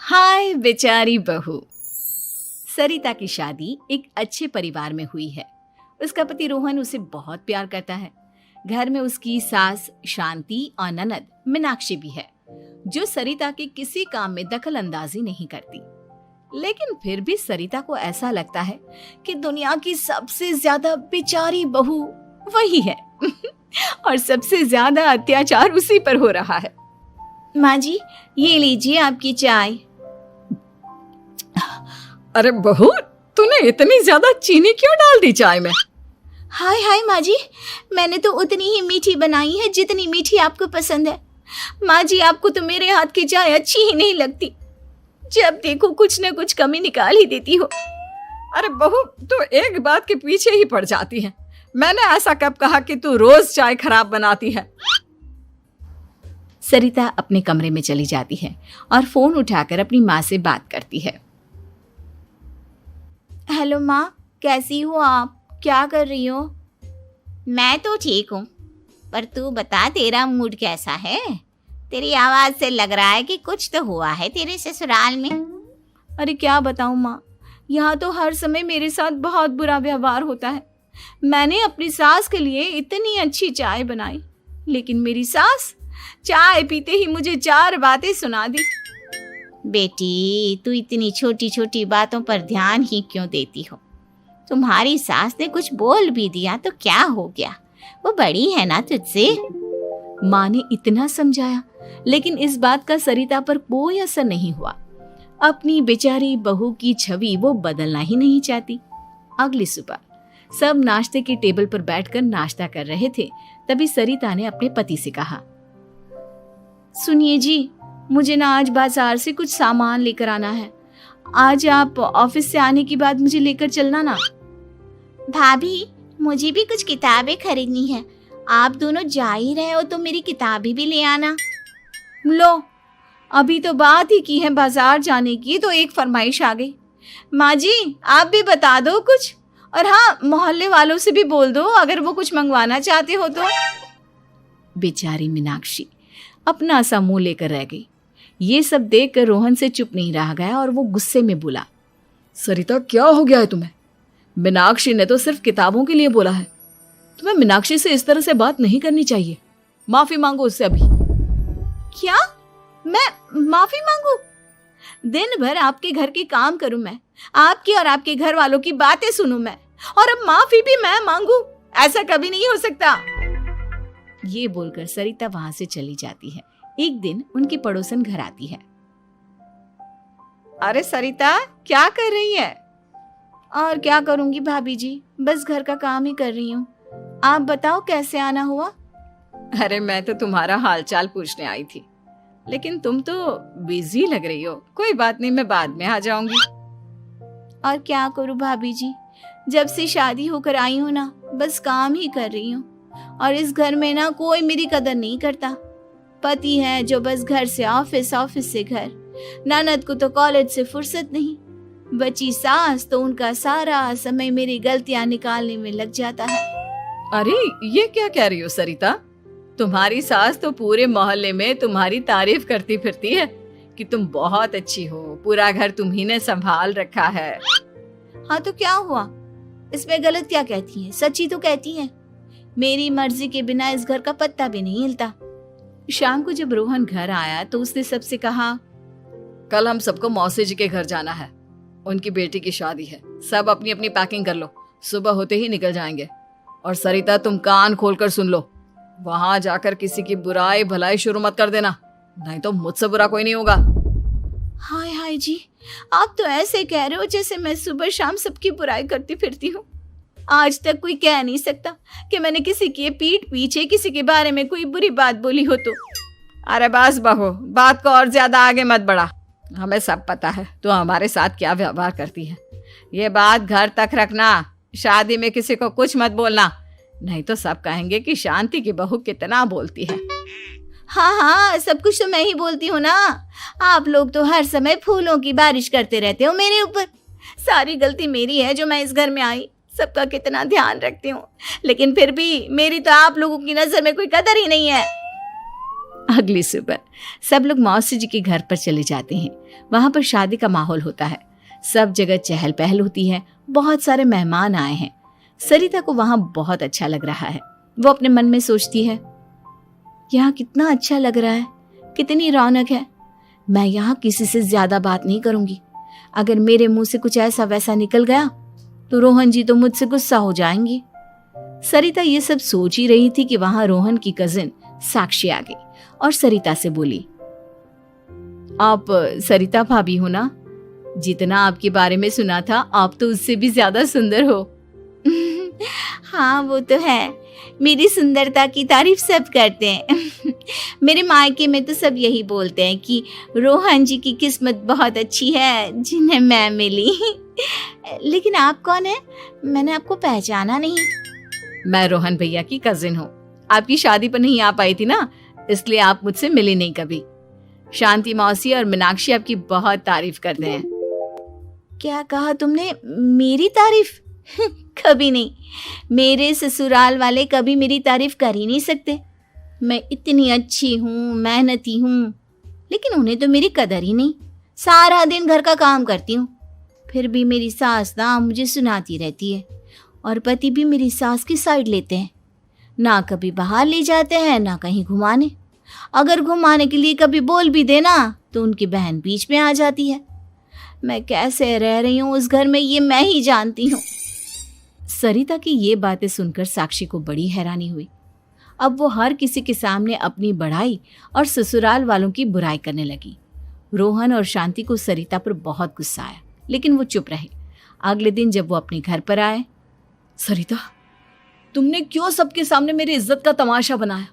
हाय बेचारी बहू। सरिता की शादी एक अच्छे परिवार में हुई है। उसका पति रोहन उसे बहुत प्यार करता है। घर में उसकी सास शांति और ननद मीनाक्षी भी है, जो सरिता के किसी काम में दखल अंदाजी नहीं करती। लेकिन फिर भी सरिता को ऐसा लगता है कि दुनिया की सबसे ज्यादा बेचारी बहू वही है और सबसे ज्यादा अत्याचार उसी पर हो रहा है। माँ जी, ये लीजिए आपकी चाय। अरे बहू, तूने इतनी ज्यादा चीनी क्यों डाल दी चाय में? हाय हाय माँ जी, मैंने तो उतनी ही मीठी बनाई है जितनी मीठी आपको पसंद है। माँ जी, आपको तो मेरे हाथ की चाय अच्छी ही नहीं लगती। जब देखो कुछ न कुछ कमी निकाल ही देती हो। अरे बहू, तू एक बात के पीछे ही पड़ जाती है। मैंने ऐसा कब कहा कि तू रोज चाय खराब बनाती है? सरिता अपने कमरे में चली जाती है और फोन उठाकर अपनी माँ से बात करती है। हेलो माँ, कैसी हो आप? क्या कर रही हो? मैं तो ठीक हूँ, पर तू बता, तेरा मूड कैसा है? तेरी आवाज से लग रहा है कि कुछ तो हुआ है तेरे ससुराल में। अरे क्या बताऊँ माँ, यहाँ तो हर समय मेरे साथ बहुत बुरा व्यवहार होता है। मैंने अपनी सास के लिए इतनी अच्छी चाय बनाई, लेकिन मेरी सास चाय पीते ही मुझे 4 बातें सुना दी। बेटी, तू इतनी छोटी छोटी बातों पर ध्यान ही क्यों देती हो? तुम्हारी सास ने कुछ बोल भी दिया तो क्या हो गया, वो बड़ी है ना तुझसे। माँ ने इतना समझाया, लेकिन इस बात का सरिता पर कोई असर नहीं हुआ। अपनी बेचारी बहू की छवि वो बदलना ही नहीं चाहती। अगली सुबह सब नाश्ते की टेबल पर बैठकर नाश्ता कर रहे थे, तभी सरिता ने अपने पति से कहा, सुनिए जी, मुझे ना आज बाजार से कुछ सामान लेकर आना है। आज आप ऑफिस से आने के बाद मुझे लेकर चलना ना। भाभी, मुझे भी कुछ किताबें खरीदनी है। आप दोनों जा ही रहे हो तो मेरी किताबें भी ले आना। लो, अभी तो बात ही की है बाजार जाने की, तो एक फरमाइश आ गई। माँ जी, आप भी बता दो कुछ, और हाँ, मोहल्ले वालों से भी बोल दो अगर वो कुछ मंगवाना चाहते हो तो। बेचारी मीनाक्षी अपना सा मुंह लेकर रह गई। ये सब देखकर रोहन से चुप नहीं रह गया और वो गुस्से में बोला, सरिता, क्या हो गया है तुम्हें? मीनाक्षी ने तो सिर्फ किताबों के लिए बोला है। तुम्हें मीनाक्षी से इस तरह से बात नहीं करनी चाहिए। माफी मांगो उससे अभी। क्या? मैं माफी मांगू? दिन भर आपके घर के काम करूं मैं, आपकी और आपके घर वालों की बातें सुनूं मैं, और अब माफी भी मैं मांगू? ऐसा कभी नहीं हो सकता। ये बोलकर सरिता वहां से चली जाती है। एक दिन उनकी पड़ोसन घर आती है। अरे सरिता, क्या कर रही है? और क्या करूंगी भाभी जी, बस घर का काम ही कर रही हूँ। आप बताओ कैसे आना हुआ? अरे मैं तो तुम्हारा हालचाल पूछने आई थी, लेकिन तुम तो बिजी लग रही हो। कोई बात नहीं, मैं बाद में आ जाऊंगी। और क्या करूं भाभी जी, जब से शादी होकर आई हूँ ना, बस काम ही कर रही हूँ। और इस घर में ना कोई मेरी कदर नहीं करता। पति है जो बस घर से ऑफिस, ऑफिस से घर। ननद को तो कॉलेज से फुर्सत नहीं। बची सास तो उनका सारा समय मेरी गलतियां निकालने में लग जाता है। अरे ये क्या कह रही हो सरिता? तुम्हारी सास तो पूरे मोहल्ले में तुम्हारी तारीफ करती फिरती है कि तुम बहुत अच्छी हो, पूरा घर तुम्ही ने संभाल रखा है। हाँ तो क्या हुआ, इसमें गलत क्या कहती हैं? सच्ची तो कहती हैं। मेरी मर्जी के बिना इस घर का पत्ता भी नहीं हिलता। शाम को जब रोहन घर आया तो उसने सबसे कहा, कल हम सबको मौसी जी के घर जाना है। उनकी बेटी की शादी है। सब अपनी अपनी पैकिंग कर लो, सुबह होते ही निकल जाएंगे। और सरिता, तुम कान खोलकर सुन लो, वहां जाकर किसी की बुराई भलाई शुरू मत कर देना, नहीं तो मुझसे बुरा कोई नहीं होगा। हाय हाय जी, आप तो ऐसे कह रहे हो जैसे मैं सुबह शाम सबकी बुराई करती फिरती हूँ। आज तक कोई कह नहीं सकता कि मैंने किसी की पीठ पीछे किसी के बारे में कोई बुरी बात बोली हो तो। अरे बस बहू, बात को और ज्यादा आगे मत बढ़ा। हमें सब पता है तू हमारे साथ क्या व्यवहार करती है। ये बात घर तक रखना, शादी में किसी को कुछ मत बोलना, नहीं तो सब कहेंगे कि शांति की बहू कितना बोलती है। हाँ हाँ, सब कुछ तो मैं ही बोलती हूँ ना। आप लोग तो हर समय फूलों की बारिश करते रहते हो मेरे ऊपर। सारी गलती मेरी है जो मैं इस घर में आई। सबका कितना ध्यान रखती हूँ, लेकिन फिर भी मेरी तो आप लोगों की नजर में कोई कदर ही नहीं है। अगली सुबह सब लोग मौसी जी के घर पर चले जाते हैं। वहां पर शादी का माहौल होता है, सब जगह चहल पहल होती है, बहुत सारे मेहमान आए हैं। सरिता को वहां बहुत अच्छा लग रहा है। वो अपने मन में सोचती है, यहाँ कितना अच्छा लग रहा है, कितनी रौनक है। मैं यहाँ किसी से ज्यादा बात नहीं करूंगी। अगर मेरे मुंह से कुछ ऐसा वैसा निकल गया तो रोहन जी तो मुझसे गुस्सा हो जाएंगी। सरिता ये सब सोच ही रही थी कि वहां रोहन की कजिन साक्षी आ गई और सरिता से बोली, आप सरिता भाभी हो ना? जितना आपके बारे में सुना था आप तो उससे भी ज्यादा सुंदर हो। हाँ वो तो है, मेरी सुंदरता की तारीफ सब करते हैं। मेरे मायके में तो सब यही बोलते हैं कि रोहन जी की किस्मत बहुत अच्छी है जिन्हें मैं मिली। लेकिन आप कौन है? मैंने आपको पहचाना नहीं। मैं रोहन भैया की कजिन हूँ। आपकी शादी पर नहीं आ पाई थी ना, इसलिए आप मुझसे मिली नहीं कभी। शांति मौसी और मीनाक्षी आपकी बहुत तारीफ करते हैं। क्या कहा तुमने? मेरी तारीफ? कभी नहीं। मेरे ससुराल वाले कभी मेरी तारीफ कर ही नहीं सकते। मैं इतनी अच्छी हूँ, मेहनती हूँ, लेकिन उन्हें तो मेरी कदर ही नहीं। सारा दिन घर का काम करती हूँ, फिर भी मेरी सास ना मुझे सुनाती रहती है और पति भी मेरी सास की साइड लेते हैं। ना कभी बाहर ले जाते हैं ना कहीं घुमाने। अगर घुमाने के लिए कभी बोल भी देना तो उनकी बहन बीच में आ जाती है। मैं कैसे रह रही हूँ उस घर में ये मैं ही जानती हूँ। सरिता की ये बातें सुनकर साक्षी को बड़ी हैरानी हुई। अब वो हर किसी के सामने अपनी बढ़ाई और ससुराल वालों की बुराई करने लगी। रोहन और शांति को सरिता पर बहुत गुस्सा आया, लेकिन वो चुप रहे। अगले दिन जब वो अपने घर पर आए, सरिता, तुमने क्यों सबके सामने मेरी इज्जत का तमाशा बनाया?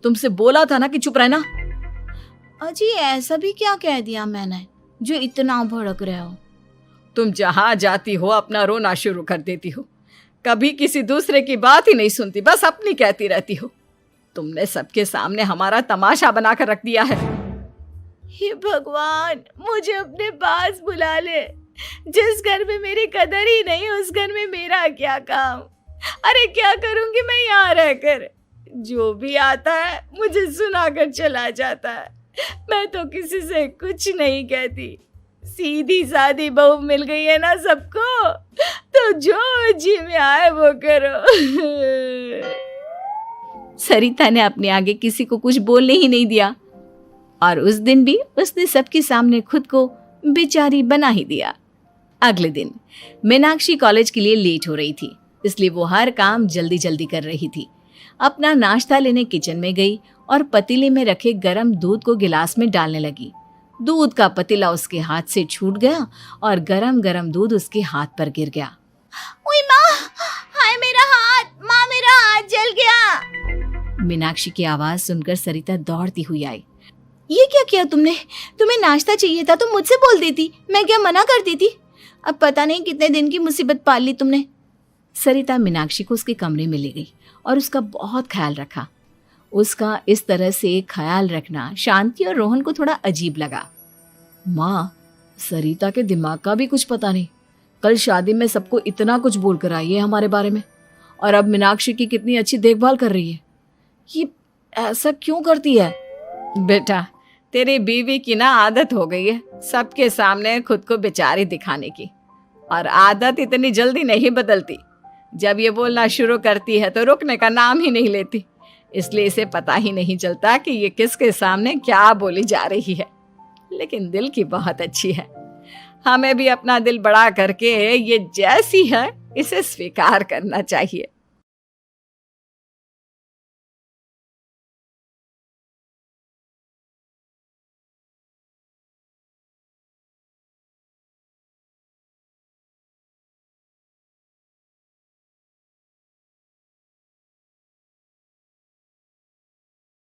तुमसे बोला था ना कि चुप रहना। अजी ऐसा भी क्या कह दिया मैंने जो इतना भड़क रहे हो? तुम जहां जाती हो अपना रोना शुरू कर देती हो, कभी किसी दूसरे की बात ही नहीं सुनती, बस अपनी कहती रहती हो। तुमने सबके सामने हमारा तमाशा बनाकर रख दिया है। हे भगवान, मुझे अपने पास बुला ले। जिस घर में मेरी कदर ही नहीं उस घर में मेरा क्या काम? अरे क्या करूंगी मैं यहाँ रहकर? जो भी आता है मुझे सुनाकर चला जाता है। मैं तो किसी से कुछ नहीं कहती। सीधी सादी बहू मिल गई है ना सबको, तो जो जी में आए वो करो। सरिता ने अपने आगे किसी को कुछ बोलने ही नहीं दिया और उस दिन भी उसने सबके सामने खुद को बेचारी बना ही दिया। अगले दिन मीनाक्षी कॉलेज के लिए लेट हो रही थी, इसलिए वो हर काम जल्दी जल्दी कर रही थी। अपना नाश्ता लेने किचन में गई और पतीले में रखे गरम दूध को गिलास में डालने लगी। दूध का पतीला उसके हाथ से छूट गया और गरम गरम दूध उसके हाथ पर गिर गया। ओए माँ, हाय मेरा हाथ, माँ मेरा हाथ जल गया। मीनाक्षी की आवाज सुनकर सरिता दौड़ती हुई आई। ये क्या किया तुमने? तुम्हें नाश्ता चाहिए था तो मुझसे बोल देती, मैं क्या मना करती थी? अब पता नहीं कितने दिन की मुसीबत पाल ली तुमने। सरिता मीनाक्षी को उसके कमरे में ले गई और उसका बहुत ख्याल रखा। उसका इस तरह से ख्याल रखना शांति और रोहन को थोड़ा अजीब लगा। माँ, सरिता के दिमाग का भी कुछ पता नहीं। कल शादी में सबको इतना कुछ बोल कर आई है हमारे बारे में, और अब मीनाक्षी की कितनी अच्छी देखभाल कर रही है। ये ऐसा क्यों करती है? बेटा, तेरी बीवी की ना आदत हो गई है सबके सामने खुद को बेचारी दिखाने की, और आदत इतनी जल्दी नहीं बदलती। जब ये बोलना शुरू करती है तो रुकने का नाम ही नहीं लेती, इसलिए इसे पता ही नहीं चलता कि ये किसके सामने क्या बोली जा रही है। लेकिन दिल की बहुत अच्छी है। हमें भी अपना दिल बड़ा करके ये जैसी है इसे स्वीकार करना चाहिए।